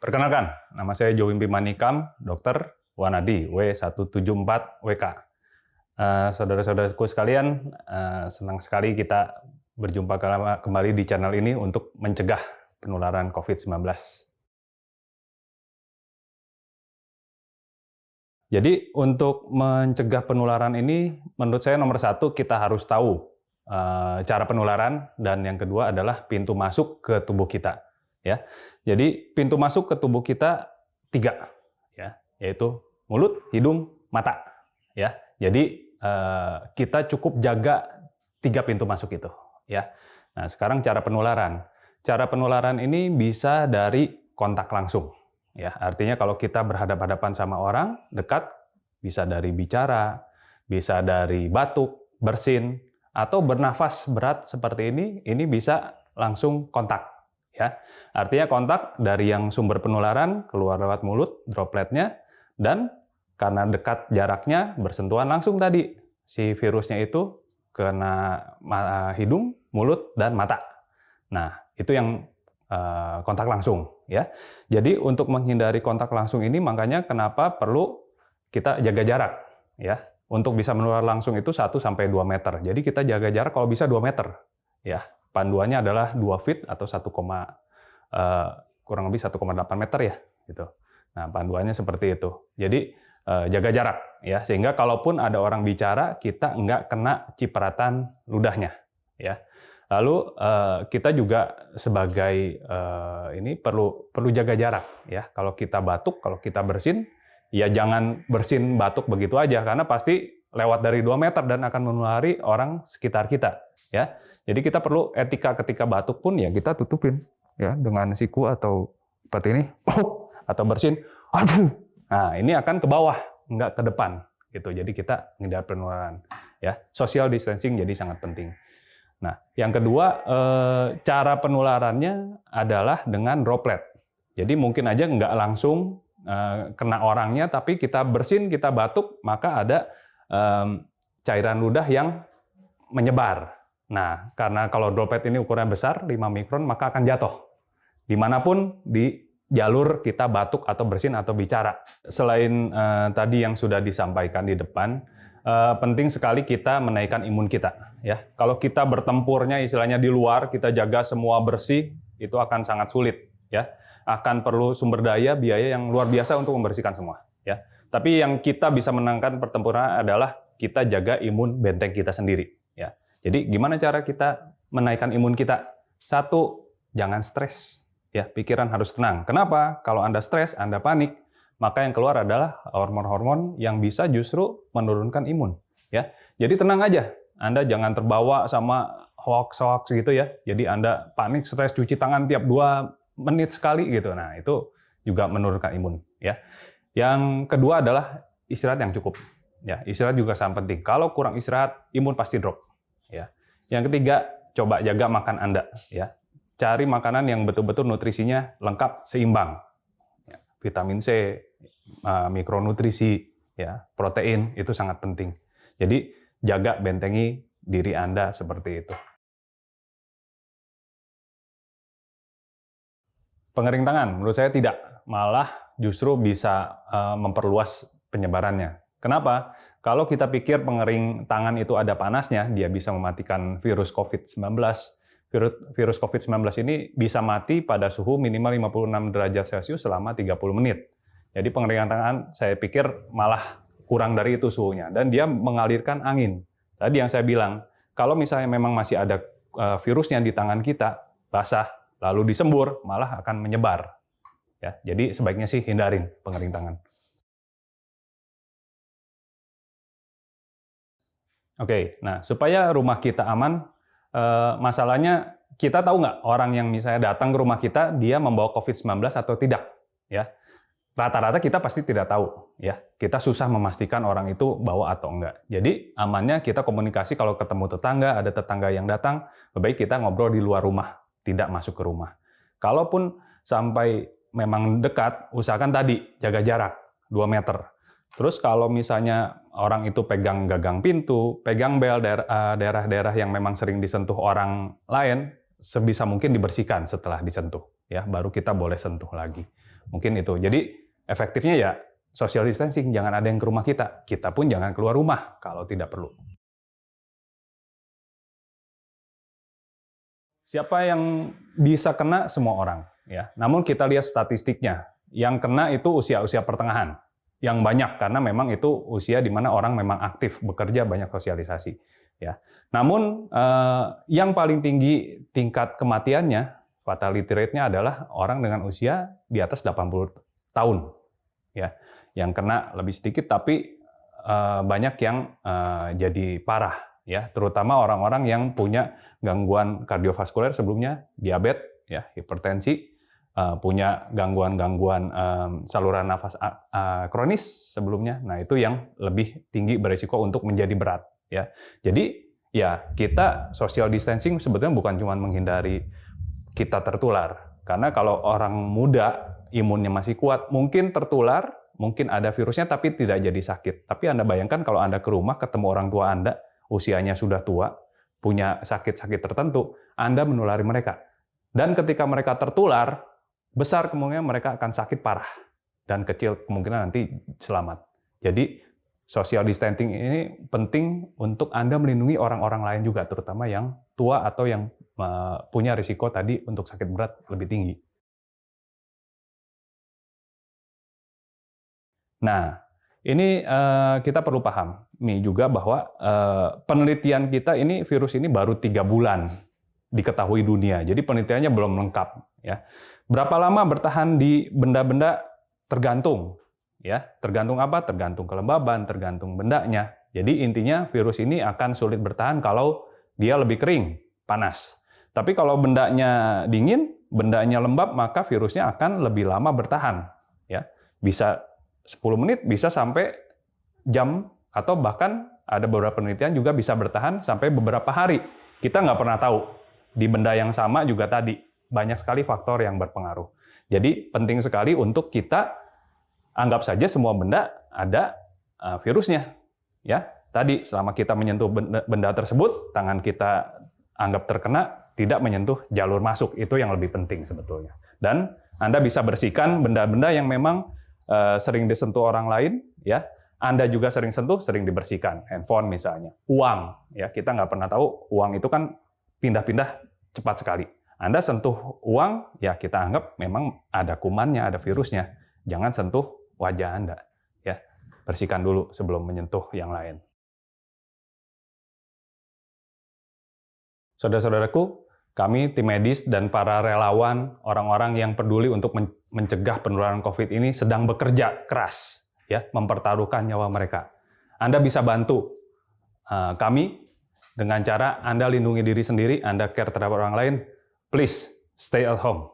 Perkenalkan, nama saya Jowimpi Manikam, dokter Wanadi, W174WK. Saudara-saudaraku sekalian, senang sekali kita berjumpa kembali di channel ini untuk mencegah penularan COVID-19. Jadi untuk mencegah penularan ini, menurut saya nomor satu kita harus tahu cara penularan, dan yang kedua adalah pintu masuk ke tubuh kita. Ya, jadi pintu masuk ke tubuh kita 3, ya, yaitu mulut, hidung, mata. Ya, jadi kita cukup jaga 3 pintu masuk itu. Ya, nah sekarang cara penularan. Cara penularan ini bisa dari kontak langsung. Ya, artinya kalau kita berhadapan-hadapan sama orang dekat, bisa dari bicara, bisa dari batuk, bersin, atau bernafas berat seperti ini bisa langsung kontak. Ya, artinya kontak dari yang sumber penularan keluar lewat mulut, dropletnya, dan karena dekat jaraknya bersentuhan langsung tadi si virusnya itu kena hidung, mulut, dan mata. Nah, itu yang kontak langsung, ya. Jadi untuk menghindari kontak langsung ini, makanya kenapa perlu kita jaga jarak, ya. Untuk bisa menular langsung itu 1-2 meter. Jadi kita jaga jarak kalau bisa 2 meter, ya. Panduannya adalah 2 feet atau kurang lebih 1,8 meter ya, gitu. Nah, panduannya seperti itu. Jadi jaga jarak, ya, sehingga kalaupun ada orang bicara, kita nggak kena cipratan ludahnya, ya. Lalu kita juga sebagai ini perlu jaga jarak, ya. Kalau kita batuk, kalau kita bersin, ya jangan bersin batuk begitu aja, karena pasti lewat dari 2 meter dan akan menulari orang sekitar kita, ya. Jadi kita perlu etika ketika batuk pun ya kita tutupin, ya, dengan siku atau seperti ini, atau bersin, aduh. Nah, ini akan ke bawah, nggak ke depan, gitu. Jadi kita menghindari penularan, ya. Social distancing jadi sangat penting. Nah, yang kedua, cara penularannya adalah dengan droplet. Jadi mungkin aja nggak langsung kena orangnya, tapi kita bersin, kita batuk, maka ada cairan ludah yang menyebar. Nah, karena kalau droplet ini ukurannya besar, 5 mikron, maka akan jatuh dimanapun di jalur kita batuk atau bersin atau bicara. Selain tadi yang sudah disampaikan di depan, penting sekali kita menaikkan imun kita. Ya, kalau kita bertempurnya istilahnya di luar, kita jaga semua bersih, itu akan sangat sulit. Ya, akan perlu sumber daya, biaya yang luar biasa untuk membersihkan semua. Ya, tapi yang kita bisa menangkan pertempuran adalah kita jaga imun benteng kita sendiri. Ya. Jadi gimana cara kita menaikkan imun kita? 1, jangan stres. Ya, pikiran harus tenang. Kenapa? Kalau Anda stres, Anda panik, maka yang keluar adalah hormon-hormon yang bisa justru menurunkan imun. Ya, jadi tenang aja. Anda jangan terbawa sama hoax-hoax gitu ya. Jadi Anda panik, stres, cuci tangan tiap 2 menit sekali gitu. Nah, itu juga menurunkan imun. Ya. Yang kedua adalah istirahat yang cukup. Ya, istirahat juga sangat penting. Kalau kurang istirahat, imun pasti drop. Ya. Yang ketiga, coba jaga makan Anda. Ya. Cari makanan yang betul-betul nutrisinya lengkap, seimbang. Ya. Vitamin C, mikronutrisi, ya, protein, itu sangat penting. Jadi, jaga bentengi diri Anda seperti itu. Pengering tangan, menurut saya tidak. Malah justru bisa memperluas penyebarannya. Kenapa? Kalau kita pikir pengering tangan itu ada panasnya, dia bisa mematikan virus COVID-19. Virus COVID-19 ini bisa mati pada suhu minimal 56 derajat Celcius selama 30 menit. Jadi pengeringan tangan saya pikir malah kurang dari itu suhunya. Dan dia mengalirkan angin. Tadi yang saya bilang, kalau misalnya memang masih ada virusnya di tangan kita, basah, lalu disembur, malah akan menyebar. Ya, jadi sebaiknya sih hindarin pengering tangan. Oke, nah supaya rumah kita aman, masalahnya kita tahu nggak orang yang misalnya datang ke rumah kita, dia membawa COVID-19 atau tidak? Ya, rata-rata kita pasti tidak tahu. Ya, kita susah memastikan orang itu bawa atau enggak. Jadi amannya kita komunikasi kalau ketemu tetangga, ada tetangga yang datang, lebih baik kita ngobrol di luar rumah, tidak masuk ke rumah. Kalaupun sampai memang dekat, usahakan tadi jaga jarak 2 meter. Terus kalau misalnya orang itu pegang gagang pintu, pegang bel, daerah-daerah yang memang sering disentuh orang lain, sebisa mungkin dibersihkan setelah disentuh, ya, baru kita boleh sentuh lagi. Mungkin itu. Jadi efektifnya ya social distancing, jangan ada yang ke rumah kita. Kita pun jangan keluar rumah kalau tidak perlu. Siapa yang bisa kena? Semua orang, ya. Namun kita lihat statistiknya. Yang kena itu usia-usia pertengahan. Yang banyak karena memang itu usia di mana orang memang aktif bekerja, banyak sosialisasi, ya. Namun yang paling tinggi tingkat kematiannya, fatality rate-nya adalah orang dengan usia di atas 80 tahun, ya. Yang kena lebih sedikit tapi banyak yang jadi parah, ya, terutama orang-orang yang punya gangguan kardiovaskuler sebelumnya, diabetes, ya, hipertensi, punya gangguan-gangguan saluran nafas kronis sebelumnya. Nah, itu yang lebih tinggi berisiko untuk menjadi berat, ya. Jadi, ya, kita social distancing sebetulnya bukan cuma menghindari kita tertular. Karena kalau orang muda imunnya masih kuat, mungkin tertular, mungkin ada virusnya tapi tidak jadi sakit. Tapi Anda bayangkan kalau Anda ke rumah ketemu orang tua Anda, usianya sudah tua, punya sakit-sakit tertentu, Anda menulari mereka. Dan ketika mereka tertular, besar kemungkinan mereka akan sakit parah. Dan kecil kemungkinan nanti selamat. Jadi, social distancing ini penting untuk Anda melindungi orang-orang lain juga, terutama yang tua atau yang punya risiko tadi untuk sakit berat lebih tinggi. Nah, ini kita perlu paham nih juga bahwa penelitian kita ini virus ini baru 3 bulan diketahui dunia. Jadi penelitiannya belum lengkap, ya. Berapa lama bertahan di benda-benda tergantung, ya. Tergantung apa? Tergantung kelembaban, tergantung bendanya. Jadi intinya virus ini akan sulit bertahan kalau dia lebih kering, panas. Tapi kalau bendanya dingin, bendanya lembab, maka virusnya akan lebih lama bertahan, ya. Bisa 10 menit, bisa sampai jam, atau bahkan ada beberapa penelitian juga bisa bertahan sampai beberapa hari. Kita nggak pernah tahu. Di benda yang sama juga tadi, banyak sekali faktor yang berpengaruh. Jadi penting sekali untuk kita anggap saja semua benda ada virusnya. Ya, tadi selama kita menyentuh benda tersebut, tangan kita anggap terkena, tidak menyentuh jalur masuk. Itu yang lebih penting sebetulnya. Dan Anda bisa bersihkan benda-benda yang memang sering disentuh orang lain, ya. Anda juga sering sentuh, sering dibersihkan. Handphone misalnya, uang, ya, kita nggak pernah tahu uang itu kan pindah-pindah cepat sekali. Anda sentuh uang, ya kita anggap memang ada kumannya, ada virusnya. Jangan sentuh wajah Anda, ya. Bersihkan dulu sebelum menyentuh yang lain. Saudara-saudaraku, kami tim medis dan para relawan, orang-orang yang peduli untuk mencegah penularan COVID ini sedang bekerja keras, ya, mempertaruhkan nyawa mereka. Anda bisa bantu kami dengan cara Anda lindungi diri sendiri, Anda care terhadap orang lain. Please stay at home.